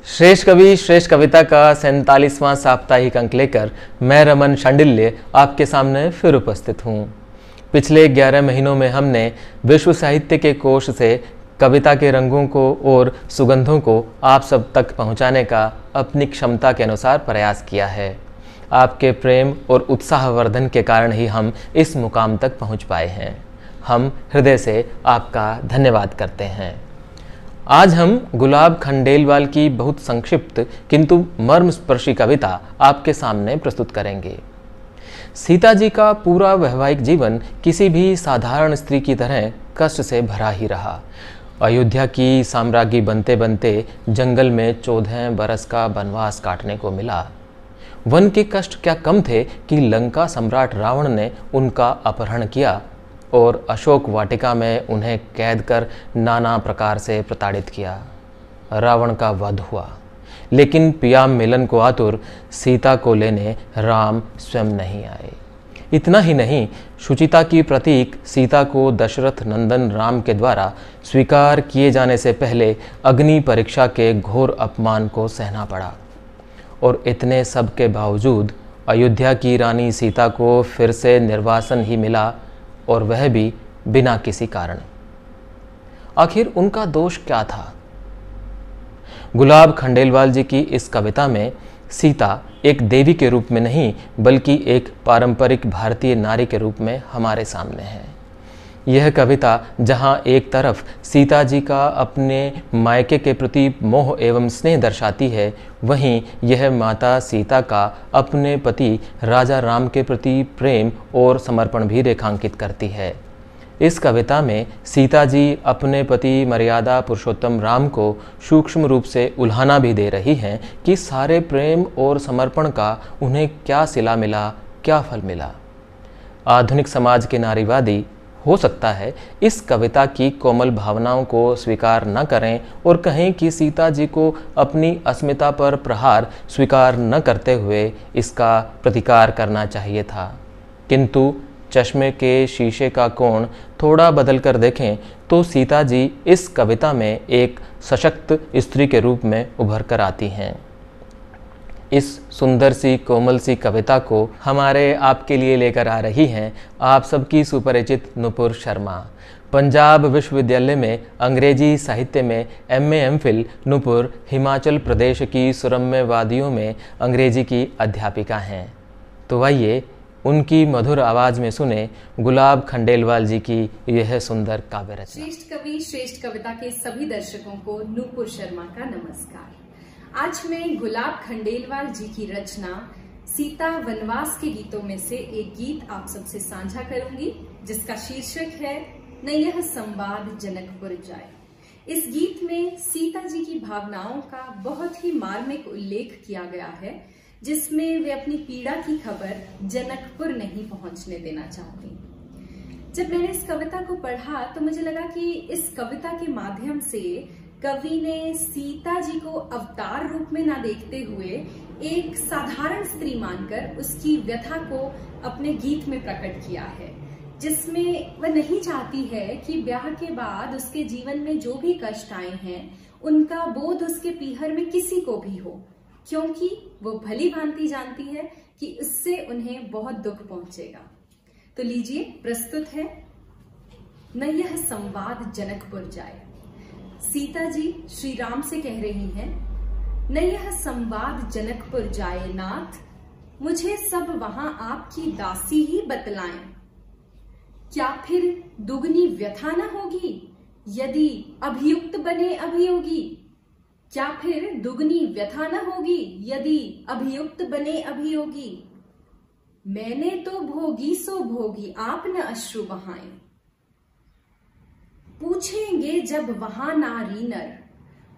श्रेष्ठ कवि श्रेष्ठ कविता का 47वां साप्ताहिक अंक लेकर मैं रमन शांडिल्य आपके सामने फिर उपस्थित हूँ। पिछले 11 महीनों में हमने विश्व साहित्य के कोश से कविता के रंगों को और सुगंधों को आप सब तक पहुँचाने का अपनी क्षमता के अनुसार प्रयास किया है। आपके प्रेम और उत्साहवर्धन के कारण ही हम इस मुकाम तक पहुँच पाए हैं। हम हृदय से आपका धन्यवाद करते हैं। आज हम गुलाब खंडेलवाल की बहुत संक्षिप्त किंतु मर्मस्पर्शी कविता आपके सामने प्रस्तुत करेंगे। सीता जी का पूरा वैवाहिक जीवन किसी भी साधारण स्त्री की तरह कष्ट से भरा ही रहा। अयोध्या की साम्राज्ञी बनते बनते जंगल में 14 बरस का वनवास काटने को मिला। वन के कष्ट क्या कम थे कि लंका सम्राट रावण ने उनका अपहरण किया और अशोक वाटिका में उन्हें कैद कर नाना प्रकार से प्रताड़ित किया। रावण का वध हुआ, लेकिन पिया मिलन को आतुर सीता को लेने राम स्वयं नहीं आए। इतना ही नहीं, शुचिता की प्रतीक सीता को दशरथ नंदन राम के द्वारा स्वीकार किए जाने से पहले अग्नि परीक्षा के घोर अपमान को सहना पड़ा। और इतने सब के बावजूद अयोध्या की रानी सीता को फिर से निर्वासन ही मिला, और वह भी बिना किसी कारण। आखिर उनका दोष क्या था? गुलाब खंडेलवाल जी की इस कविता में सीता एक देवी के रूप में नहीं बल्कि एक पारंपरिक भारतीय नारी के रूप में हमारे सामने है। यह कविता जहां एक तरफ सीता जी का अपने मायके के प्रति मोह एवं स्नेह दर्शाती है, वहीं यह माता सीता का अपने पति राजा राम के प्रति प्रेम और समर्पण भी रेखांकित करती है। इस कविता में सीता जी अपने पति मर्यादा पुरुषोत्तम राम को सूक्ष्म रूप से उल्हाना भी दे रही हैं कि सारे प्रेम और समर्पण का उन्हें क्या सिला मिला, क्या फल मिला। आधुनिक समाज के नारीवादी हो सकता है इस कविता की कोमल भावनाओं को स्वीकार न करें और कहें कि सीता जी को अपनी अस्मिता पर प्रहार स्वीकार न करते हुए इसका प्रतिकार करना चाहिए था। किंतु चश्मे के शीशे का कोण थोड़ा बदल कर देखें तो सीता जी इस कविता में एक सशक्त स्त्री के रूप में उभर कर आती हैं। इस सुंदर सी कोमल सी कविता को हमारे आपके लिए लेकर आ रही हैं आप सबकी सुपरिचित नुपुर शर्मा। पंजाब विश्वविद्यालय में अंग्रेजी साहित्य में MA MPhil नुपुर हिमाचल प्रदेश की सुरम्य वादियों में अंग्रेजी की अध्यापिका हैं। तो आइए उनकी मधुर आवाज में सुने गुलाब खंडेलवाल जी की यह सुंदर काव्य रचना। श्रेष्ठ कवि श्रेष्ठ कविता के सभी दर्शकों को नुपुर शर्मा का नमस्कार। आज मैं गुलाब खंडेलवाल जी की रचना सीता वनवास के गीतों में से एक गीत आप सबसे साझा करूंगी, जिसका शीर्षक है नैय्य संवाद जनकपुर जाए। इस गीत में सीता जी की भावनाओं का बहुत ही मार्मिक उल्लेख किया गया है, जिसमें वे अपनी पीड़ा की खबर जनकपुर नहीं पहुंचने देना चाहती। जब मैंने इस कविता को पढ़ा तो मुझे लगा कि इस कविता के माध्यम से कवि ने सीता जी को अवतार रूप में ना देखते हुए एक साधारण स्त्री मानकर उसकी व्यथा को अपने गीत में प्रकट किया है, जिसमें वह नहीं चाहती है कि ब्याह के बाद उसके जीवन में जो भी कष्ट आए हैं उनका बोध उसके पीहर में किसी को भी हो, क्योंकि वो भली भांति जानती है कि उससे उन्हें बहुत दुख पहुंचेगा। तो लीजिए, प्रस्तुत है नैय्य संवाद जनकपुर जाए। सीता जी श्री राम से कह रही हैं, नैय्य संवाद जनकपुर जाए नाथ, मुझे सब वहां आपकी दासी ही बतलाएं। क्या फिर दुगनी व्यथा न होगी यदि अभियुक्त बने अभियोगी? क्या फिर दुगनी व्यथा न होगी यदि अभियुक्त बने अभियोगी? मैंने तो भोगी सो भोगी, आप न अश्रु बहाएं। पूछेंगे जब वहां नारी नर,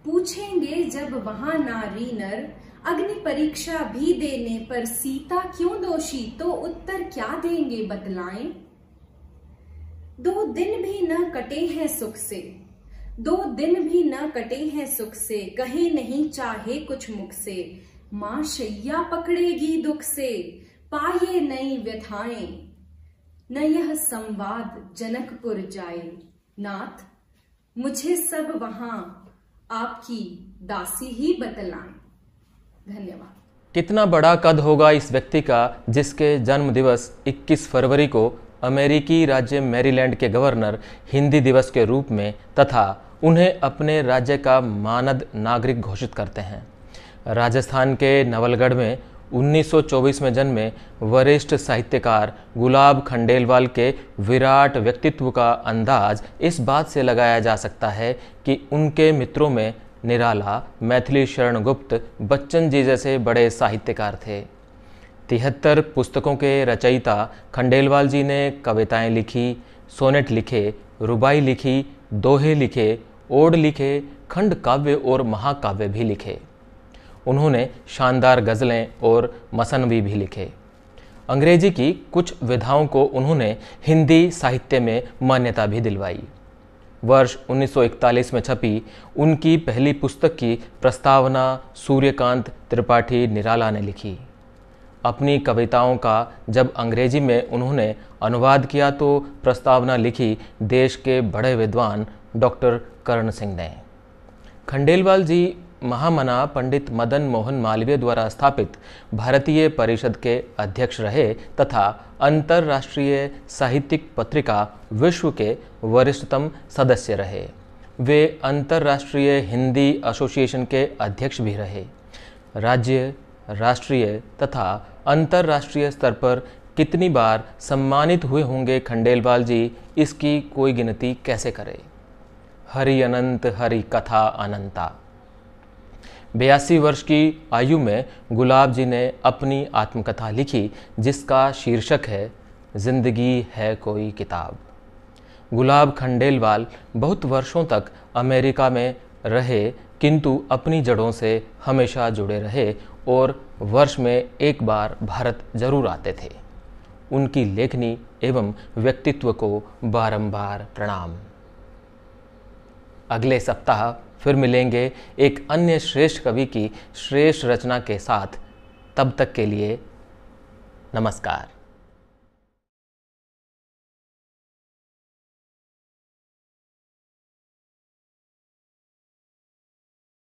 पूछेंगे जब वहां नारी नर, अग्नि परीक्षा भी देने पर सीता क्यों दोषी, तो उत्तर क्या देंगे बतलाएं। 2 दिन भी न कटे हैं सुख से, 2 दिन भी न कटे हैं सुख से, कहे नहीं चाहे कुछ मुख से, मां शैया पकड़ेगी दुख से, पाए नई व्यथाएं। नैय्य संवाद जनकपुर जाए नाथ, मुझे सब वहां आपकी दासी ही बतलाएं। धन्यवाद। कितना बड़ा कद होगा इस व्यक्ति का जिसके जन्म दिवस 21 फरवरी को अमेरिकी राज्य मैरीलैंड के गवर्नर हिंदी दिवस के रूप में तथा उन्हें अपने राज्य का मानद नागरिक घोषित करते हैं। राजस्थान के नवलगढ़ में 1924 में जन्मे वरिष्ठ साहित्यकार गुलाब खंडेलवाल के विराट व्यक्तित्व का अंदाज इस बात से लगाया जा सकता है कि उनके मित्रों में निराला, मैथिली शरण गुप्त, बच्चन जी जैसे बड़े साहित्यकार थे। 73 पुस्तकों के रचयिता खंडेलवाल जी ने कविताएं लिखी, सोनेट लिखे, रुबाई लिखी, दोहे लिखे, ओड लिखे, खंड काव्य और महाकाव्य भी लिखे। उन्होंने शानदार गज़लें और मसनवी भी लिखे। अंग्रेजी की कुछ विधाओं को उन्होंने हिंदी साहित्य में मान्यता भी दिलवाई। वर्ष 1941 में छपी उनकी पहली पुस्तक की प्रस्तावना सूर्यकांत त्रिपाठी निराला ने लिखी। अपनी कविताओं का जब अंग्रेजी में उन्होंने अनुवाद किया तो प्रस्तावना लिखी देश के बड़े विद्वान डॉक्टर कर्ण सिंह ने। खंडेलवाल जी महामना पंडित मदन मोहन मालवीय द्वारा स्थापित भारतीय परिषद के अध्यक्ष रहे तथा अंतर्राष्ट्रीय साहित्यिक पत्रिका विश्व के वरिष्ठतम सदस्य रहे। वे अंतर्राष्ट्रीय हिंदी एसोसिएशन के अध्यक्ष भी रहे। राज्य, राष्ट्रीय तथा अंतर्राष्ट्रीय स्तर पर कितनी बार सम्मानित हुए होंगे खंडेलवाल जी, इसकी कोई गिनती कैसे करे। हरि अनंत हरि कथा अनंता। 82 वर्ष की आयु में गुलाब जी ने अपनी आत्मकथा लिखी जिसका शीर्षक है जिंदगी है कोई किताब। गुलाब खंडेलवाल बहुत वर्षों तक अमेरिका में रहे किंतु अपनी जड़ों से हमेशा जुड़े रहे और वर्ष में एक बार भारत जरूर आते थे। उनकी लेखनी एवं व्यक्तित्व को बारंबार प्रणाम। अगले सप्ताह फिर मिलेंगे एक अन्य श्रेष्ठ कवि की श्रेष्ठ रचना के साथ। तब तक के लिए नमस्कार।